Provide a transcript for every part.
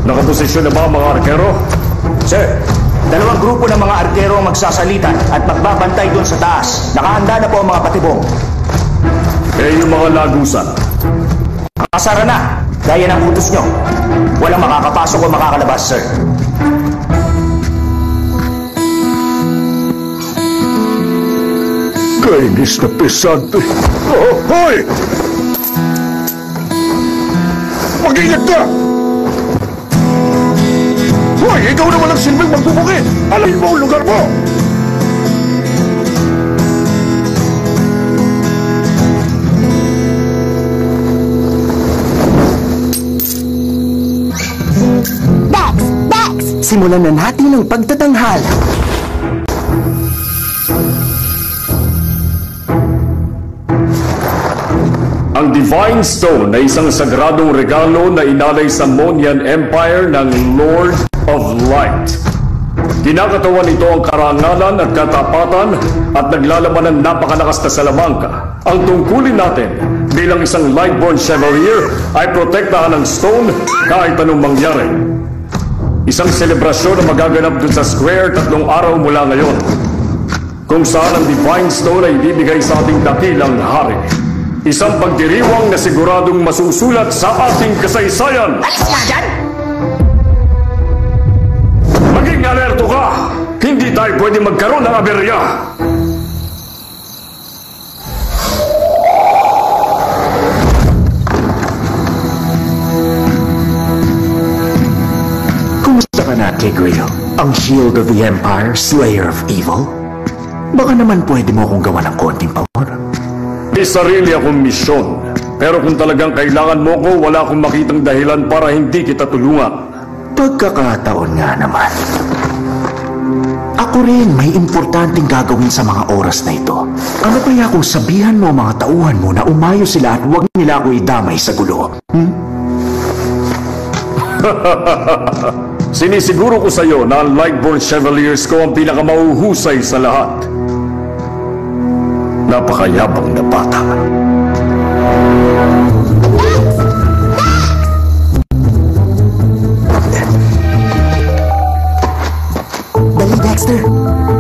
Nakaposisyon na ba ang mga arkero? Sir, dalawang grupo ng mga arkero ang magsasalitan at magbabantay doon sa taas. Nakahanda na po ang mga patibong. Eh, yung mga lagusan. Nakasara na, gaya ng utos nyo. Walang makakapasok o makakalabas, sir. Kainis na pesante. Oh, hoy! Mag-ingat ka! Hoy, ikaw naman ang silbing magbubukid! Alamin mo ang lugar mo! Dex! Dex! Simulan na natin ang pagtatanghal. Ang Divine Stone ay isang sagradong regalo na inalay sa Monian Empire ng Lord of Light. Kinakatawan nito ang karangalan at katapatan at naglalaman ng napakalakas na salamangka. Ang tungkulin natin bilang isang Lightborn Chevalier ay protektahan ng stone kahit anong mangyari. Isang selebrasyon na magaganap dun sa square 3 araw mula ngayon, kung saan ang Divine Stone ay ibibigay sa ating dakilang hari. Isang pagdiriwang na siguradong masusulat sa ating kasaysayan. Alis nga dyan! Maging alerto ka! Hindi tayo pwede magkaroon ng aberya! Kumusta ka na, Tigreal? Ang Shield of the Empire, Slayer of Evil? Baka naman pwede mo akong gawa ng konting pawar. May sarili akong misyon. Pero kung talagang kailangan mo ko, wala akong makitang dahilan para hindi kita tulungan. Pagkakataon nga naman. Ako rin may importanteng gagawin sa mga oras na ito. Ano kaya kung sabihan mo mga tauhan mo na umayo sila at huwag nila ako idamay sa gulo? Sinisiguro ko sa iyo na ang Lightborn Chevaliers ko ang pinakamauhusay sa lahat. Napakayabang na bata. Dali, Dexter.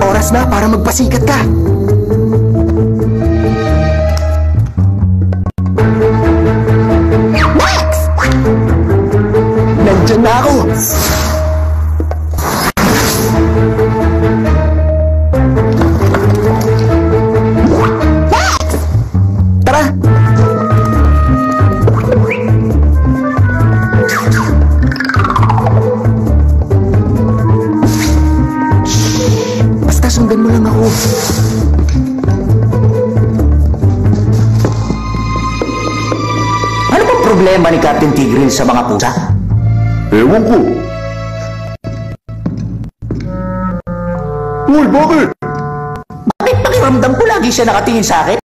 Oras na para magpasikat ka. Dex! Nandiyan na ako. Tara! Basta sundan mo lang ako. Ano bang problema ni Captain Tigreal sa mga pusa? Ewan ko. Uy, bakit? Bakit pakiramdam ko lagi siya nakatingin sa akin?